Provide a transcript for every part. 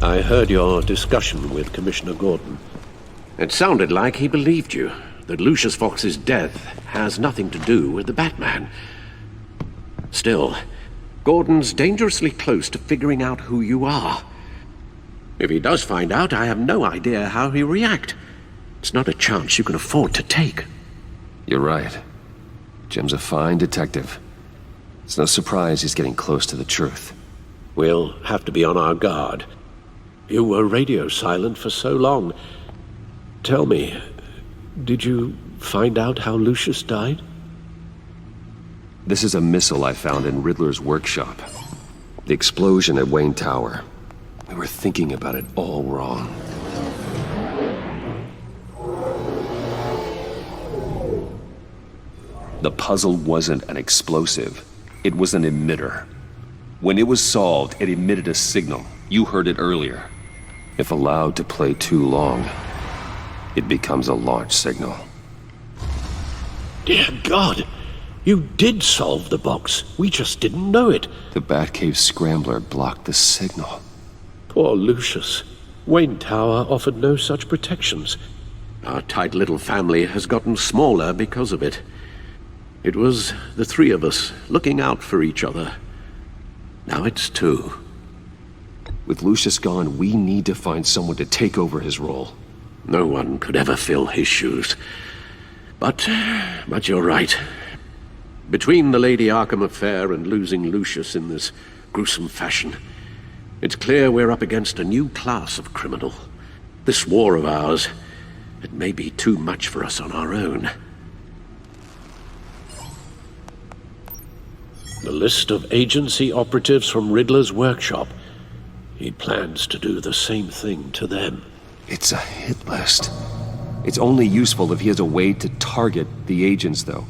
I heard your discussion with Commissioner Gordon. It sounded like he believed you, that Lucius Fox's death has nothing to do with the Batman. Still, Gordon's dangerously close to figuring out who you are. If he does find out, I have no idea how he'll react. It's not a chance you can afford to take. You're right. Jim's a fine detective. It's no surprise he's getting close to the truth. We'll have to be on our guard. You were radio silent for so long. Tell me, did you find out how Lucius died? This is a missile I found in Riddler's workshop. The explosion at Wayne Tower. We were thinking about it all wrong. The puzzle wasn't an explosive. It was an emitter. When it was solved, it emitted a signal. You heard it earlier. If allowed to play too long, it becomes a launch signal. Dear God! You did solve the box. We just didn't know it. The Batcave scrambler blocked the signal. Poor Lucius. Wayne Tower offered no such protections. Our tight little family has gotten smaller because of it. It was the three of us looking out for each other. Now it's two. With Lucius gone, we need to find someone to take over his role. No one could ever fill his shoes. But you're right. Between the Lady Arkham affair and losing Lucius in this gruesome fashion, it's clear we're up against a new class of criminal. This war of ours, it may be too much for us on our own. The list of agency operatives from Riddler's workshop. He plans to do the same thing to them. It's a hit list. It's only useful if he has a way to target the agents, though.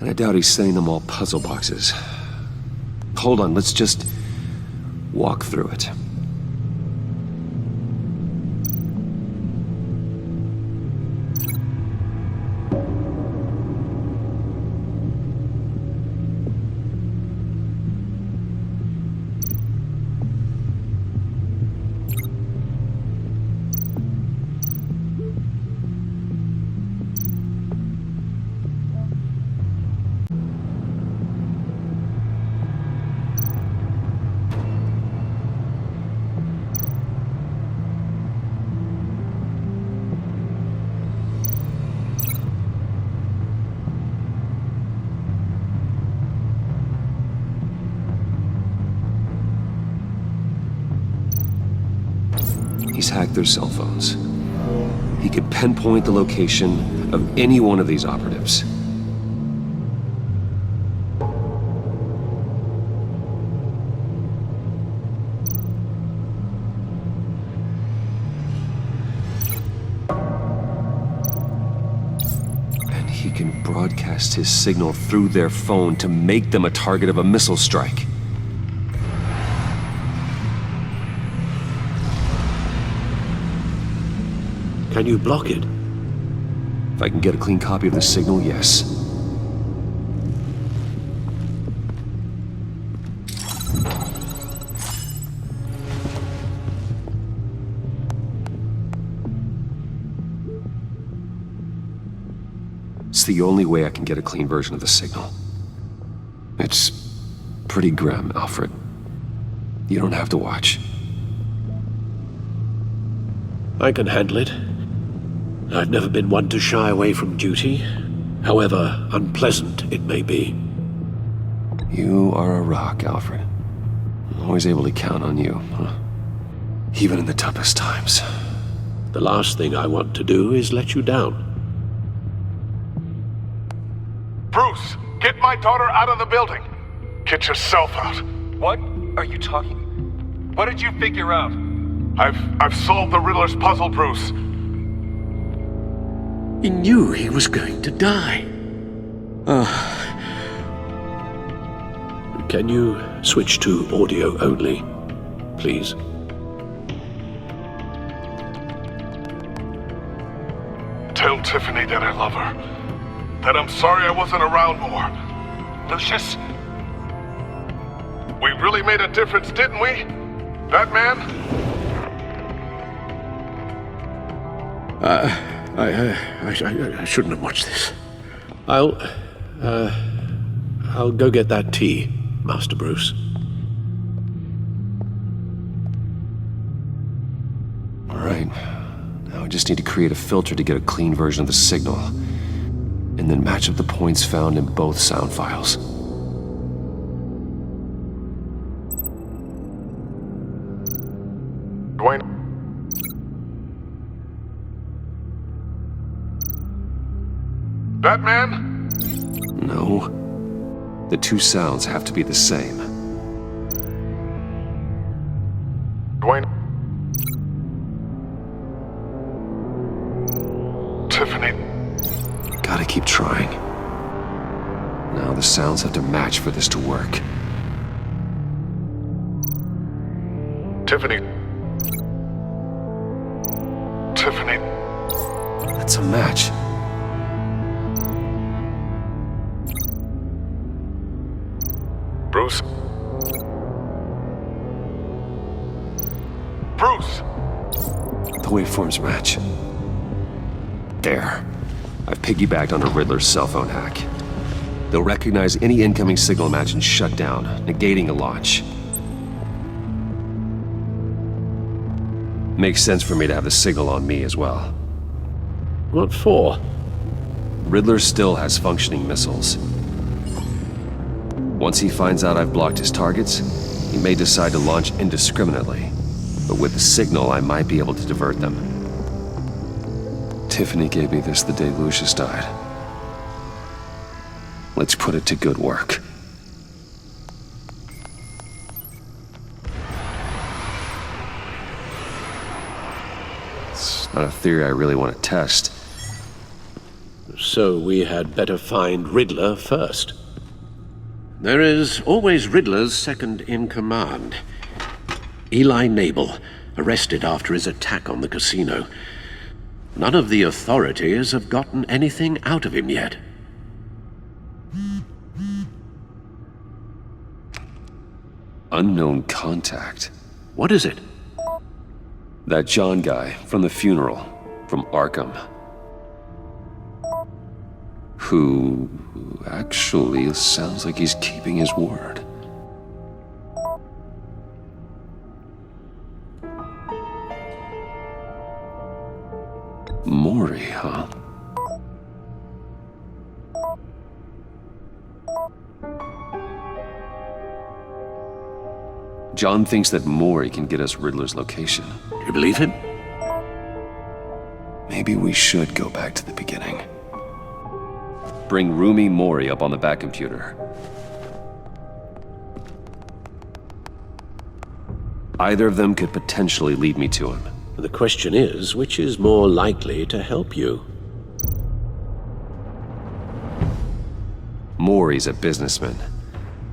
And I doubt he's sending them all puzzle boxes. Hold on, let's just walk through it. He's hacked their cell phones. He could pinpoint the location of any one of these operatives. And he can broadcast his signal through their phone to make them a target of a missile strike. Can you block it? If I can get a clean copy of the signal, yes. It's the only way I can get a clean version of the signal. It's pretty grim, Alfred. You don't have to watch. I can handle it. I've never been one to shy away from duty, however unpleasant it may be. You are a rock, Alfred. I'm always able to count on you, huh? Even in the toughest times. The last thing I want to do is let you down. Bruce, get my daughter out of the building. Get yourself out. What are you talking? What did you figure out? I've solved the Riddler's puzzle, Bruce. He knew he was going to die. Can you switch to audio only, please? Tell Tiffany that I love her. That I'm sorry I wasn't around more. Lucius? We really made a difference, didn't we? Batman? I shouldn't have watched this. I'll go get that tea, Master Bruce. All right. Now I just need to create a filter to get a clean version of the signal, and then match up the points found in both sound files. Dwayne? Batman? No. The two sounds have to be the same. Dwayne? Tiffany? Gotta keep trying. Now the sounds have to match for this to work. Tiffany? Tiffany? That's a match. Bruce? Bruce! The waveforms match. There. I've piggybacked onto Riddler's cell phone hack. They'll recognize any incoming signal match and shut down, negating a launch. Makes sense for me to have the signal on me as well. What for? Riddler still has functioning missiles. Once he finds out I've blocked his targets, he may decide to launch indiscriminately. But with the signal, I might be able to divert them. Tiffany gave me this the day Lucius died. Let's put it to good work. It's not a theory I really want to test. So we had better find Riddler first. There is always Riddler's second in command. Eli Nabel, arrested after his attack on the casino. None of the authorities have gotten anything out of him yet. Unknown contact. What is it? That John guy from the funeral, from Arkham. Who actually sounds like he's keeping his word. Mori, huh? John thinks that Mori can get us Riddler's location. Do you believe him? Maybe we should go back to the beginning. Bring Rumi Mori up on the back computer. Either of them could potentially lead me to him. The question is, which is more likely to help you? Mori's a businessman.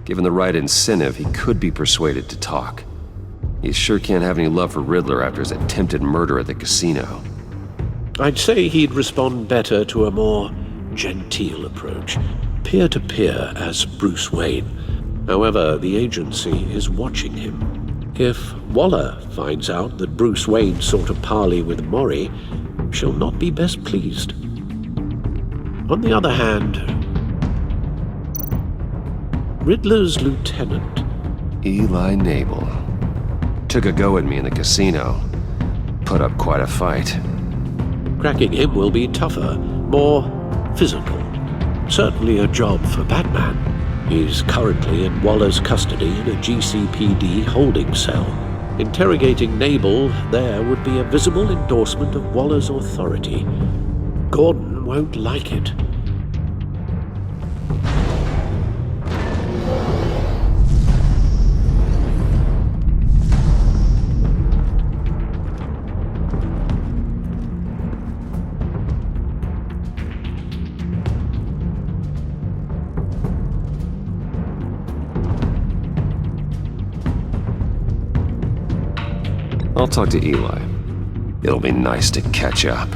Given the right incentive, he could be persuaded to talk. He sure can't have any love for Riddler after his attempted murder at the casino. I'd say he'd respond better to a more genteel approach, peer-to-peer as Bruce Wayne. However, the agency is watching him. If Waller finds out that Bruce Wayne sought a parley with Mori, she'll not be best pleased. On the other hand, Riddler's lieutenant, Eli Nabel, took a go at me in the casino. Put up quite a fight. cracking him will be tougher, more physical. Certainly a job for Batman. He's currently in Waller's custody in a GCPD holding cell. Interrogating Nabel there would be a visible endorsement of Waller's authority. Gordon won't like it. I'll talk to Eli. It'll be nice to catch up.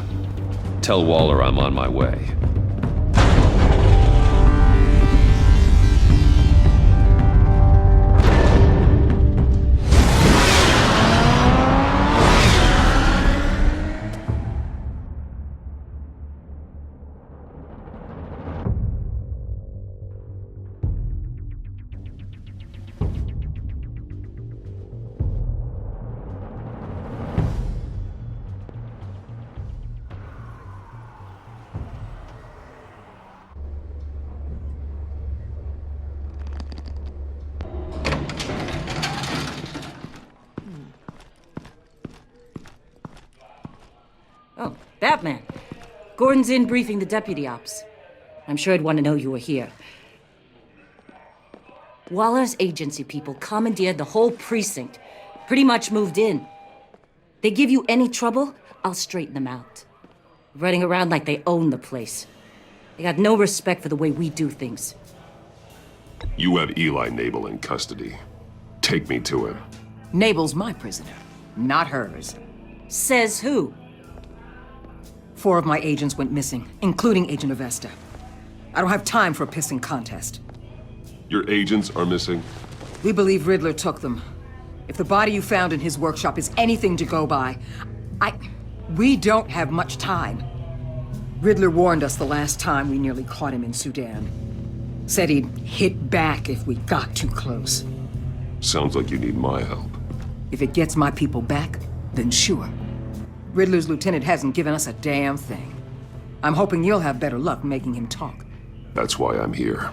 Tell Waller I'm on my way. Batman. Gordon's in briefing the deputy ops. I'm sure I'd want to know you were here. Waller's agency people commandeered the whole precinct. Pretty much moved in. They give you any trouble, I'll straighten them out. Running around like they own the place. They got no respect for the way we do things. You have Eli Nabel in custody. Take me to him. Nabel's my prisoner, not hers. Says who? 4 of my agents went missing, including Agent Avesta. I don't have time for a pissing contest. Your agents are missing? We believe Riddler took them. If the body you found in his workshop is anything to go by, we don't have much time. Riddler warned us the last time we nearly caught him in Sudan. Said he'd hit back if we got too close. Sounds like you need my help. If it gets my people back, then sure. Riddler's lieutenant hasn't given us a damn thing. I'm hoping you'll have better luck making him talk. That's why I'm here.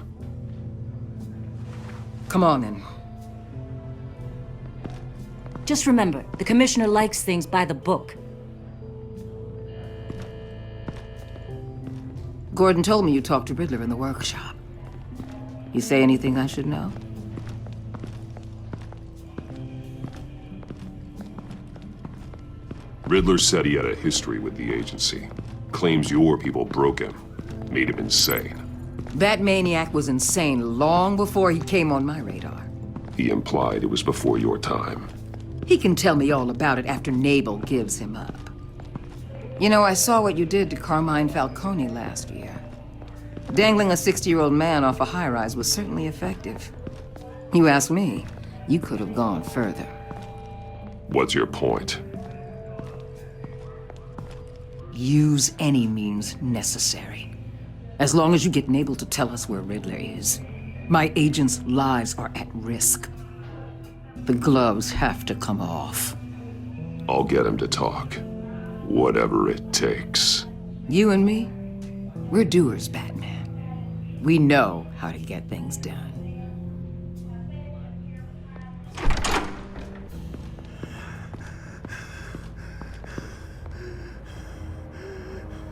Come on, then. Just remember, the commissioner likes things by the book. Gordon told me you talked to Riddler in the workshop. You say anything I should know? Riddler said he had a history with the agency. Claims your people broke him. Made him insane. That maniac was insane long before he came on my radar. He implied it was before your time. He can tell me all about it after Nabel gives him up. You know, I saw what you did to Carmine Falcone last year. Dangling a 60-year-old man off a high-rise was certainly effective. You ask me, you could have gone further. What's your point? Use any means necessary. As long as you get Nabel to tell us where Riddler is. My agents' lives are at risk. The gloves have to come off. I'll get him to talk. Whatever it takes. You and me, we're doers, Batman. We know how to get things done.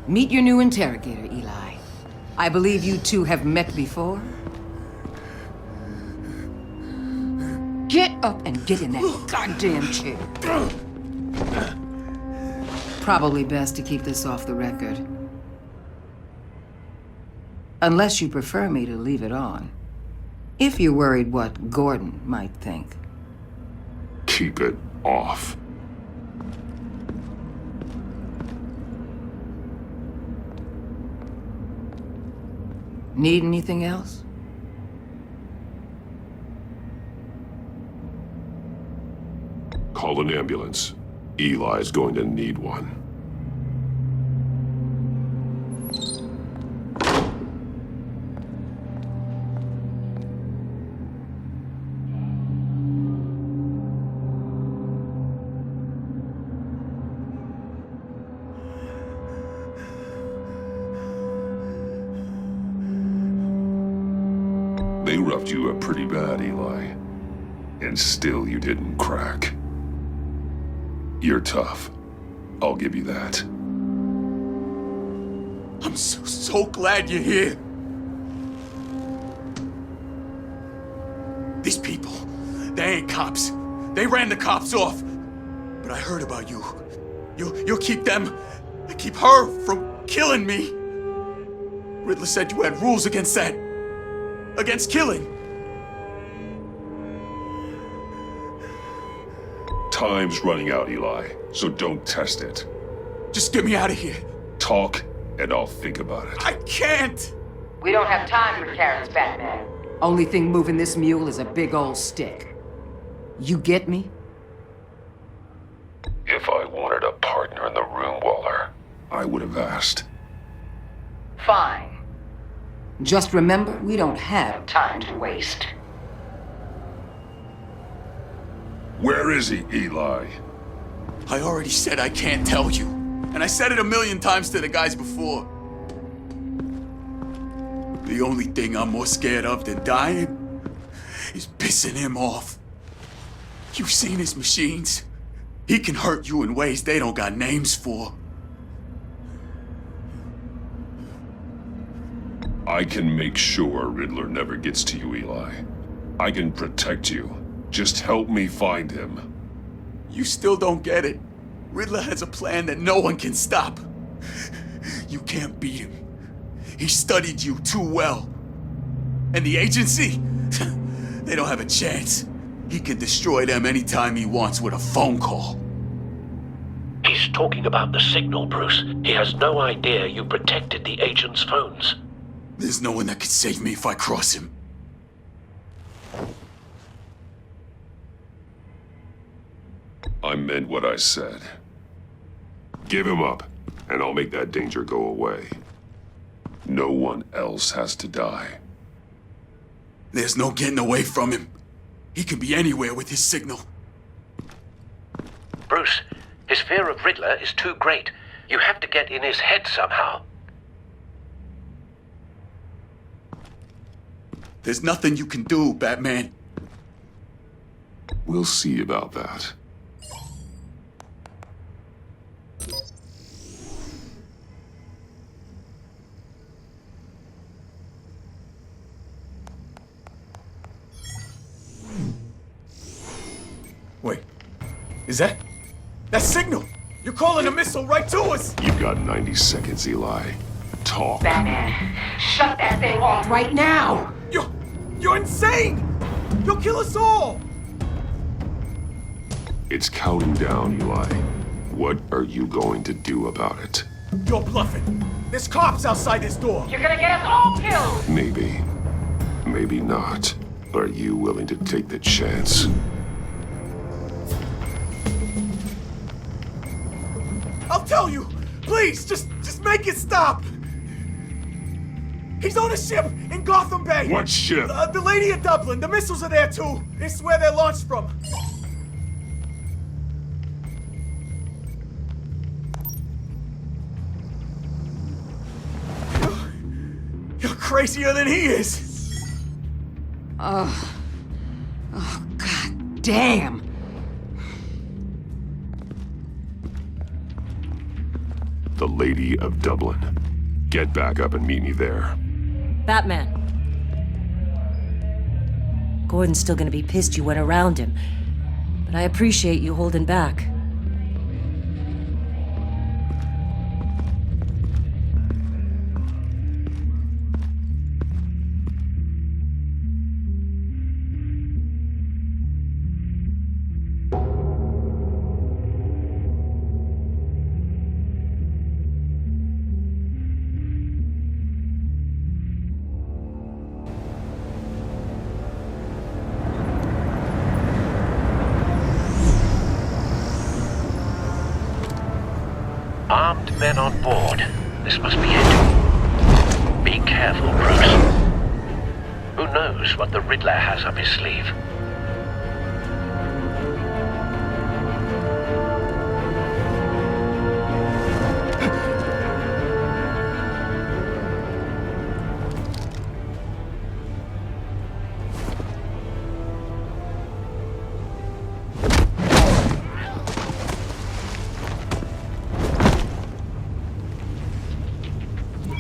Meet your new interrogator, Eli. I believe you two have met before. Get up and get in that goddamn chair. Probably best to keep this off the record. Unless you prefer me to leave it on. If you're worried what Gordon might think. Keep it off. Need anything else? Call an ambulance. Eli's going to need one. They roughed you up pretty bad, Eli. And still you didn't crack. You're tough. I'll give you that. I'm so glad you're here. These people, they ain't cops. They ran the cops off. But I heard about you. You'll keep them, keep her from killing me. Riddler said you had rules against that. Against killing. Time's running out, Eli, so don't test it. Just get me out of here. Talk, and I'll think about it. I can't! We don't have time for carrots, Batman. Only thing moving this mule is a big old stick. You get me? If I wanted a partner in the room, Waller, I would have asked. Fine. Just remember, we don't have time to waste. Where is he, Eli? I already said I can't tell you. And I said it 1,000,000 times to the guys before. The only thing I'm more scared of than dying is pissing him off. You've seen his machines. He can hurt you in ways they don't got names for. I can make sure Riddler never gets to you, Eli. I can protect you. Just help me find him. You still don't get it. Riddler has a plan that no one can stop. You can't beat him. He studied you too well. And the agency? They don't have a chance. He can destroy them anytime he wants with a phone call. He's talking about the signal, Bruce. He has no idea you protected the agent's phones. There's no one that can save me if I cross him. I meant what I said. Give him up, and I'll make that danger go away. No one else has to die. There's no getting away from him. He can be anywhere with his signal. Bruce, his fear of Riddler is too great. You have to get in his head somehow. There's nothing you can do, Batman. We'll see about that. Wait, is that signal? You're calling a missile right to us! You've got 90 seconds, Eli. Talk. Batman, shut that thing off right now! You're insane! You'll kill us all! It's counting down, Eli. What are you going to do about it? You're bluffing. There's cops outside this door. You're gonna get us all killed! Maybe. Maybe not. Are you willing to take the chance? I'll tell you! Please, just make it stop! He's on a ship in Gotham Bay! What ship? The Lady of Dublin. The missiles are there too. It's where they're launched from. You're crazier than he is! Oh, god damn! The Lady of Dublin. Get back up and meet me there. Batman. Gordon's still gonna be pissed you went around him, but I appreciate you holding back. Armed men on board. This must be it. Be careful, Bruce. Who knows what the Riddler has up his sleeve?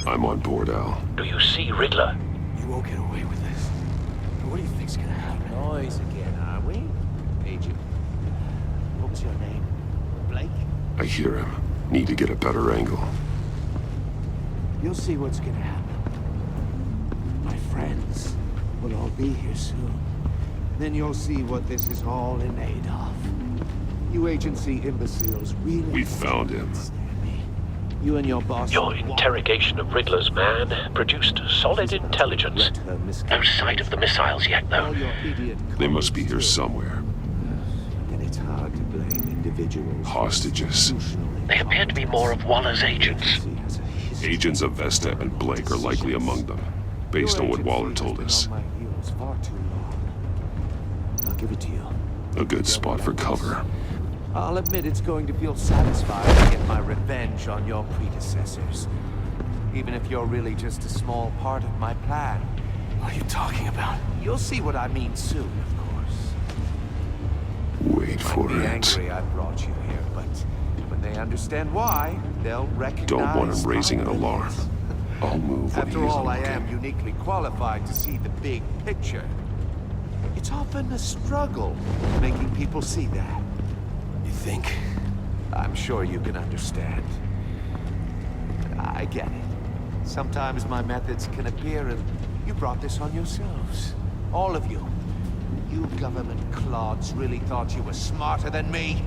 I'm on board, Al. Do you see Riddler? You won't get away with this. What do you think's gonna happen? Noise again, are we? Agent. What was your name? Blake? I hear him. Need to get a better angle. You'll see what's gonna happen. My friends will all be here soon. Then you'll see what this is all in aid of. You agency imbeciles really... We found him. You and your boss... Your interrogation of Riddler's man produced solid intelligence. No sight of the missiles yet, though. They must be here somewhere. And it's hard to blame individuals. Hostages. They appear to be more of Waller's agents. Agents of Vesta and Blake are likely among them, based on what Waller told us. I'll give it to you. A good spot for cover. I'll admit it's going to feel satisfying to get my revenge on your predecessors. Even if you're really just a small part of my plan. What are you talking about? You'll see what I mean soon, of course. Wait for Might be it. angry I brought you here, but when they understand why, they'll recognize... Don't want him raising an my alarm. limits. I'll move when After he's all, I looking. am uniquely qualified to see the big picture. It's often a struggle making people see that. You think? I'm sure you can understand. I get it. Sometimes my methods can appear, and you brought this on yourselves. All of you. You government clods really thought you were smarter than me?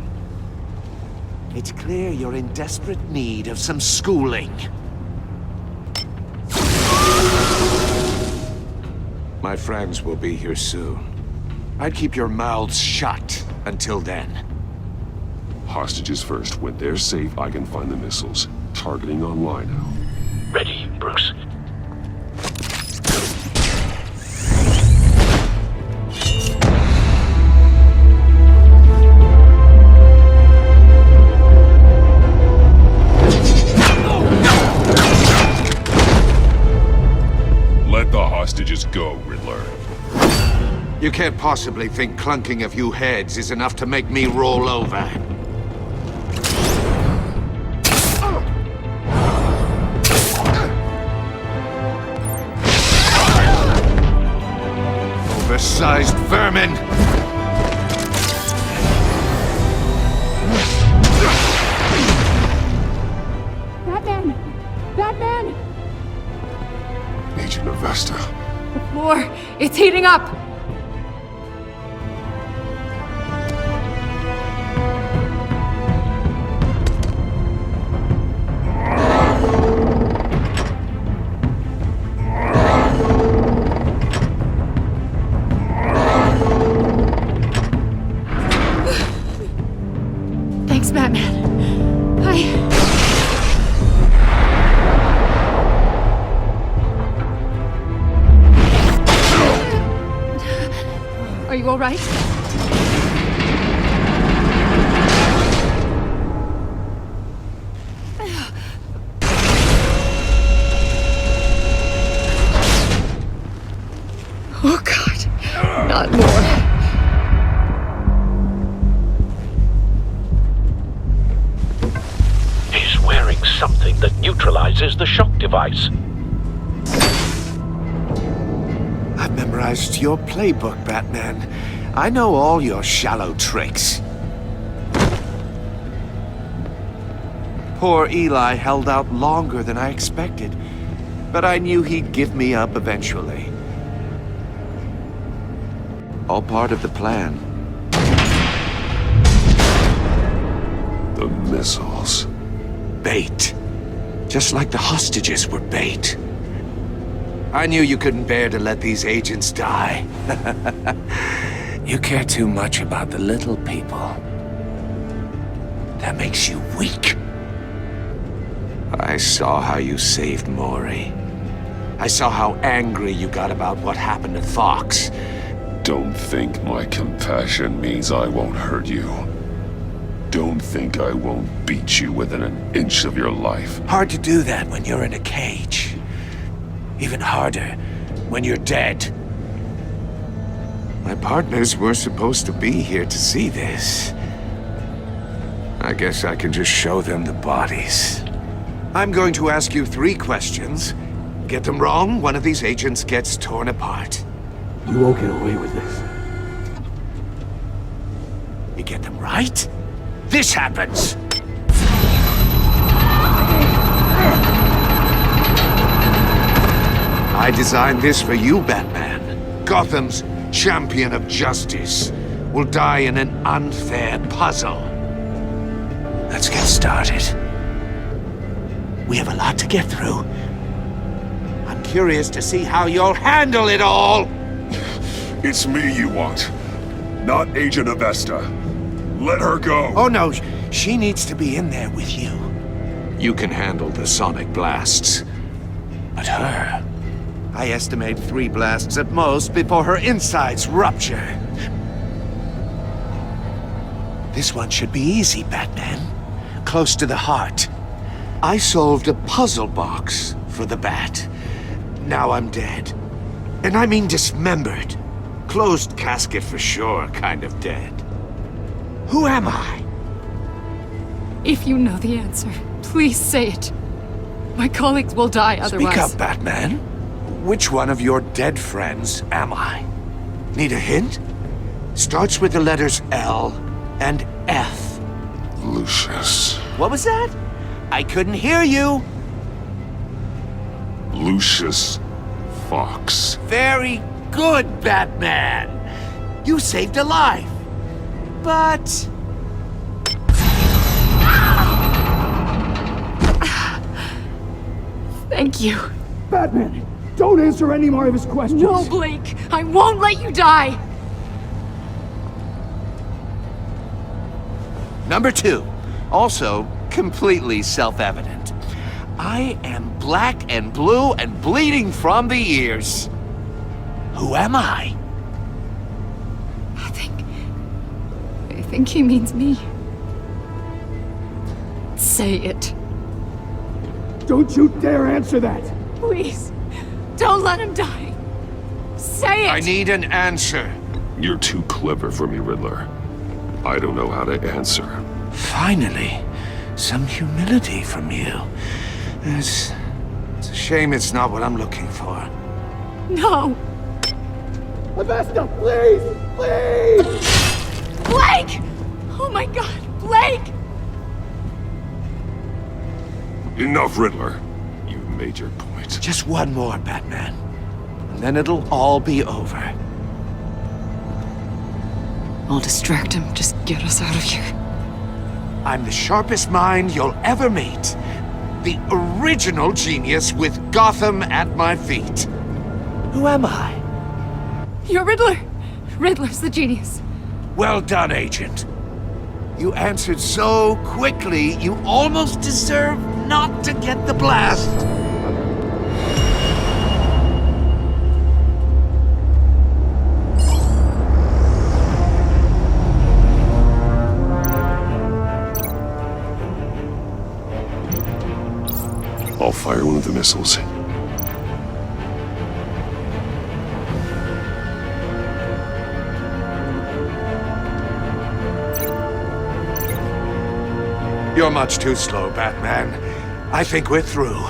It's clear you're in desperate need of some schooling. My friends will be here soon. I'd keep your mouths shut until then. Hostages first. When they're safe, I can find the missiles. Targeting online now. Ready, Bruce. Let the hostages go, Riddler. You can't possibly think clunking a few heads is enough to make me roll over. Oversized vermin! Batman! Batman! Agent Avesta. The floor, it's heating up! Thanks, Batman. Are you all right? Oh, God. Not more. He's wearing something that neutralizes the shock device. I've memorized your playbook, Batman. I know all your shallow tricks. Poor Eli held out longer than I expected, but I knew he'd give me up eventually. All part of the plan. The missiles. Bait. Just like the hostages were bait. I knew you couldn't bear to let these agents die. You care too much about the little people. That makes you weak. I saw how you saved Maury. I saw how angry you got about what happened to Fox. Don't think my compassion means I won't hurt you. Don't think I won't beat you within an inch of your life. Hard to do that when you're in a cage. Even harder when you're dead. My partners were supposed to be here to see this. I guess I can just show them the bodies. I'm going to ask you 3 questions. Get them wrong, one of these agents gets torn apart. You won't get away with this. You get them right, this happens! I designed this for you, Batman. Gotham's champion of justice will die in an unfair puzzle. Let's get started. We have a lot to get through. I'm curious to see how you'll handle it all! It's me you want, not Agent Avesta. Let her go! Oh no, she needs to be in there with you. You can handle the sonic blasts. But her... I estimate 3 blasts at most before her insides rupture. This one should be easy, Batman. Close to the heart. I solved a puzzle box for the Bat. Now I'm dead. And I mean dismembered. Closed casket for sure, kind of dead. Who am I? If you know the answer, please say it. My colleagues will die otherwise. Speak up, Batman. Which one of your dead friends am I? Need a hint? Starts with the letters L and F. Lucius. What was that? I couldn't hear you. Lucius Fox. Very good, Batman. You saved a life. But... Thank you. Batman, don't answer any more of his questions. No, Blake! I won't let you die! Number 2. Also completely self-evident. I am black and blue and bleeding from the ears. Who am I? I think he means me. Say it. Don't you dare answer that! Please, don't let him die. Say it! I need an answer. You're too clever for me, Riddler. I don't know how to answer. Finally, some humility from you. It's a shame it's not what I'm looking for. No! Avesta, please! Please! Blake! Oh my god, Blake! Enough, Riddler. You've made your point. Just one more, Batman. And then it'll all be over. I'll distract him. Just get us out of here. I'm the sharpest mind you'll ever meet. The original genius with Gotham at my feet. Who am I? You're Riddler! Riddler's the genius. Well done, Agent. You answered so quickly, you almost deserve not to get the blast. I'll fire one of the missiles. You're much too slow, Batman. I think we're through.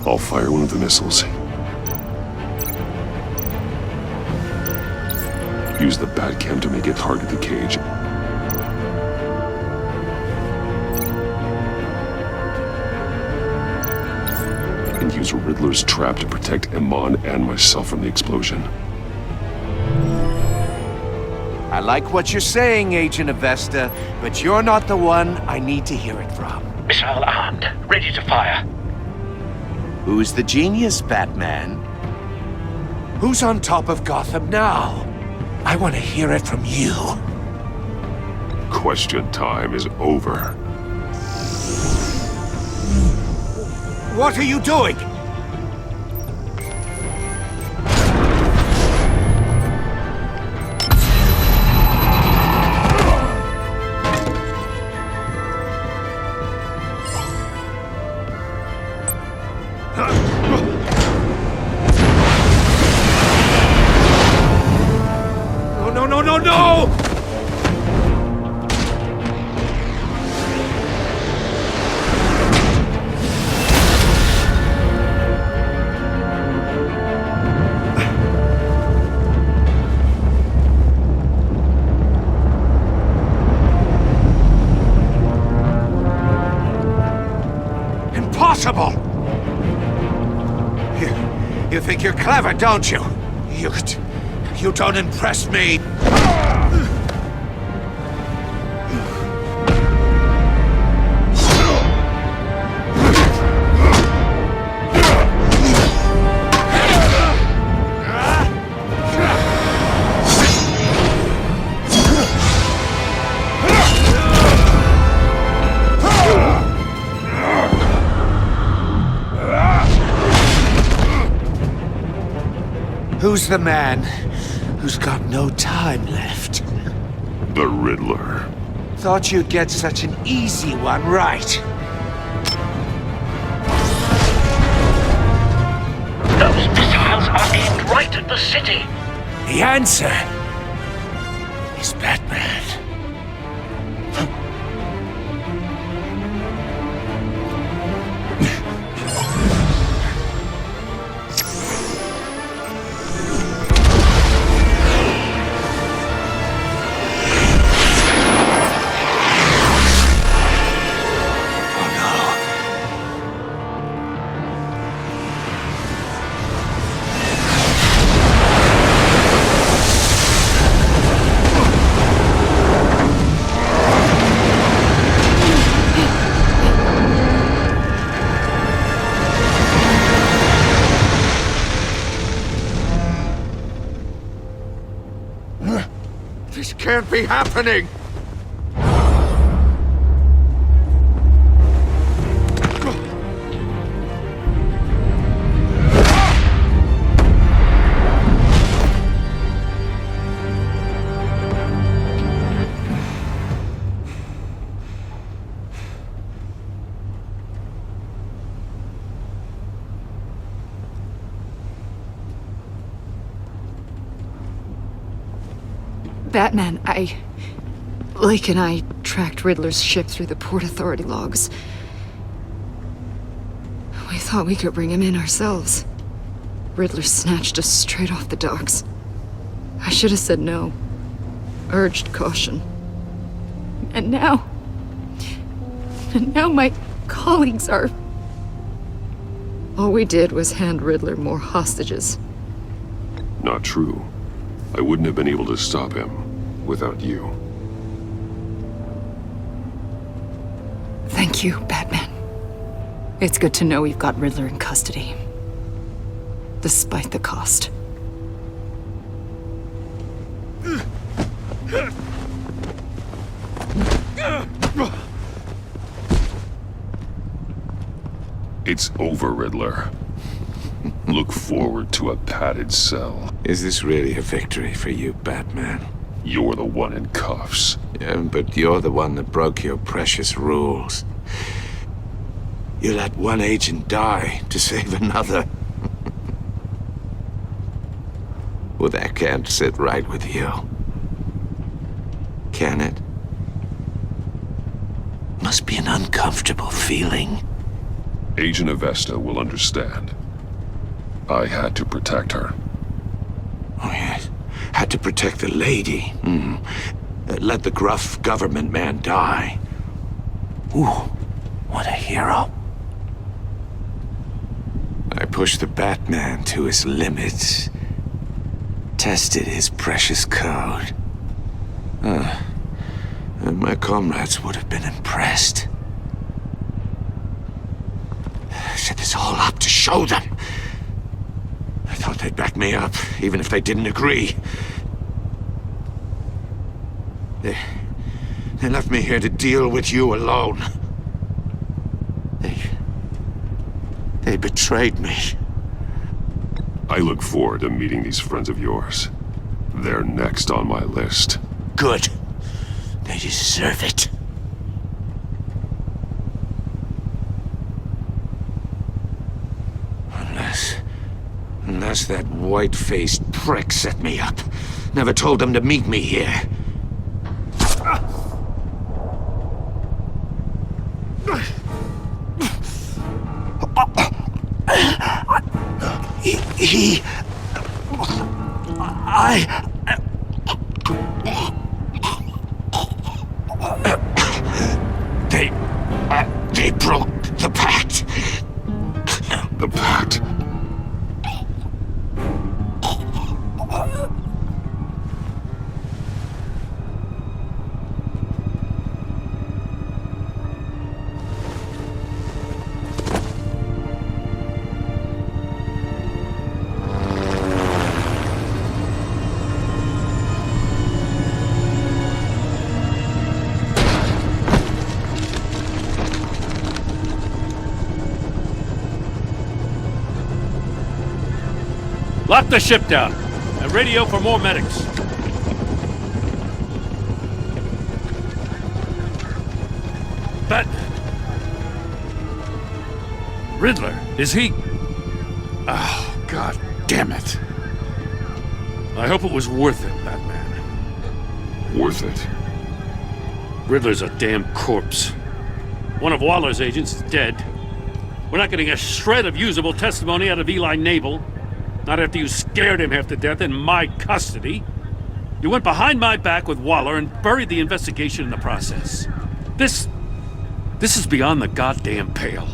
I'll fire one of the missiles. Use the Batcam to make it target the cage. And use Riddler's trap to protect Iman and myself from the explosion. I like what you're saying, Agent Avesta, but you're not the one I need to hear it from. Missile armed, ready to fire. Who's the genius, Batman? Who's on top of Gotham now? I want to hear it from you. Question time is over. What are you doing? No! Impossible! You think you're clever, don't you? You don't impress me. Who's the man who's got no time left? The Riddler. Thought you'd get such an easy one right. Those missiles are aimed right at the city. The answer is Batman. This can't be happening! Batman, Lake and I tracked Riddler's ship through the Port Authority logs. We thought we could bring him in ourselves. Riddler snatched us straight off the docks. I should have said no. Urged caution. And now my colleagues are... All we did was hand Riddler more hostages. Not true. I wouldn't have been able to stop him without you. Thank you, Batman. It's good to know we've got Riddler in custody. Despite the cost. It's over, Riddler. Look forward to a padded cell. Is this really a victory for you, Batman? You're the one in cuffs. Yeah, but you're the one that broke your precious rules. You let one agent die to save another. Well, that can't sit right with you. Can it? Must be an uncomfortable feeling. Agent Avesta will understand. I had to protect her. Oh, yes. Had to protect the lady. Let the gruff government man die. Ooh, what a hero. I pushed the Batman to his limits. Tested his precious code. And my comrades would have been impressed. I set this all up to show them. I thought they'd back me up, even if they didn't agree. They left me here to deal with you alone. They betrayed me. I look forward to meeting these friends of yours. They're next on my list. Good. They deserve it. Unless that white-faced prick set me up. Never told them to meet me here. They broke the pact. The pact? Lock the ship down and radio for more medics. But Riddler, is he? Oh, God damn it. I hope it was worth it, Batman. Worth it? Riddler's a damn corpse. One of Waller's agents is dead. We're not getting a shred of usable testimony out of Eli Nabel. Not after you scared him half to death in my custody. You went behind my back with Waller and buried the investigation in the process. This is beyond the goddamn pale.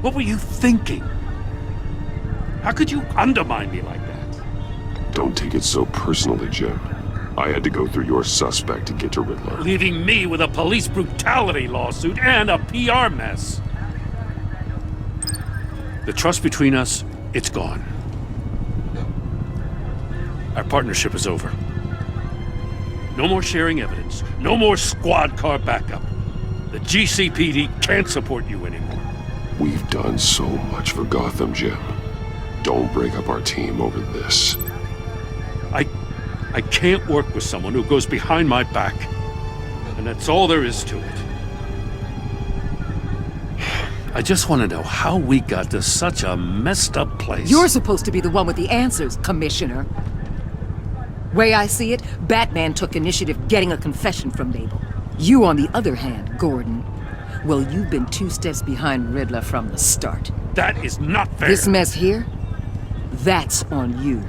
What were you thinking? How could you undermine me like that? Don't take it so personally, Jim. I had to go through your suspect to get to Riddler. Leaving me with a police brutality lawsuit and a PR mess. The trust between us, it's gone. Our partnership is over. No more sharing evidence. No more squad car backup. The GCPD can't support you anymore. We've done so much for Gotham, Jim. Don't break up our team over this. I can't work with someone who goes behind my back. And that's all there is to it. I just want to know how we got to such a messed up place. You're supposed to be the one with the answers, Commissioner. Way I see it, Batman took initiative getting a confession from Nabel. You, on the other hand, Gordon, well, you've been 2 steps behind Riddler from the start. That is not fair. This mess here, that's on you.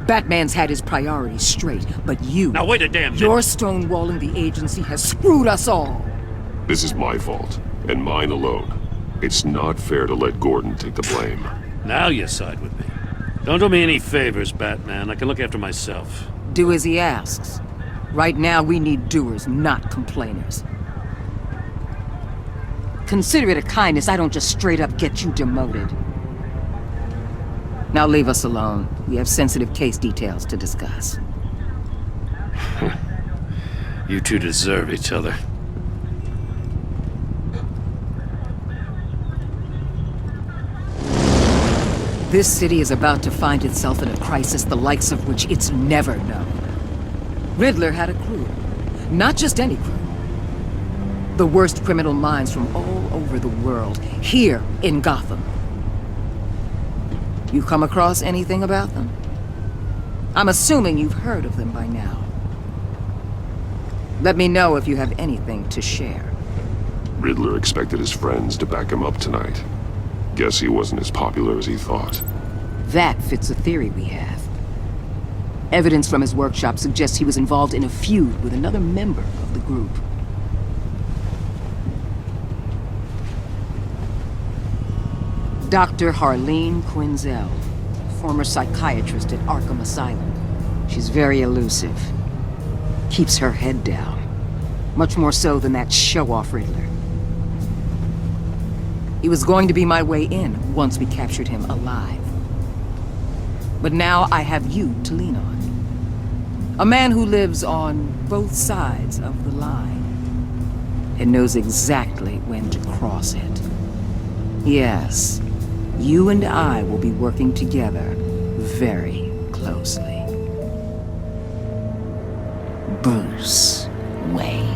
Batman's had his priorities straight, but you... Now wait a damn minute. Your stonewalling the agency has screwed us all. This is my fault, and mine alone. It's not fair to let Gordon take the blame. Now you side with me. Don't do me any favors, Batman. I can look after myself. Do as he asks. Right now, we need doers, not complainers. Consider it a kindness I don't just straight up get you demoted. Now leave us alone. We have sensitive case details to discuss. You two deserve each other. This city is about to find itself in a crisis the likes of which it's never known. Riddler had a crew. Not just any crew. The worst criminal minds from all over the world, here in Gotham. You come across anything about them? I'm assuming you've heard of them by now. Let me know if you have anything to share. Riddler expected his friends to back him up tonight. Guess he wasn't as popular as he thought. That fits a theory we have. Evidence from his workshop suggests he was involved in a feud with another member of the group. Dr. Harleen Quinzel, former psychiatrist at Arkham Asylum. She's very elusive. Keeps her head down. Much more so than that show-off Riddler. He was going to be my way in once we captured him alive. But now I have you to lean on. A man who lives on both sides of the line and knows exactly when to cross it. Yes, you and I will be working together very closely. Bruce Wayne.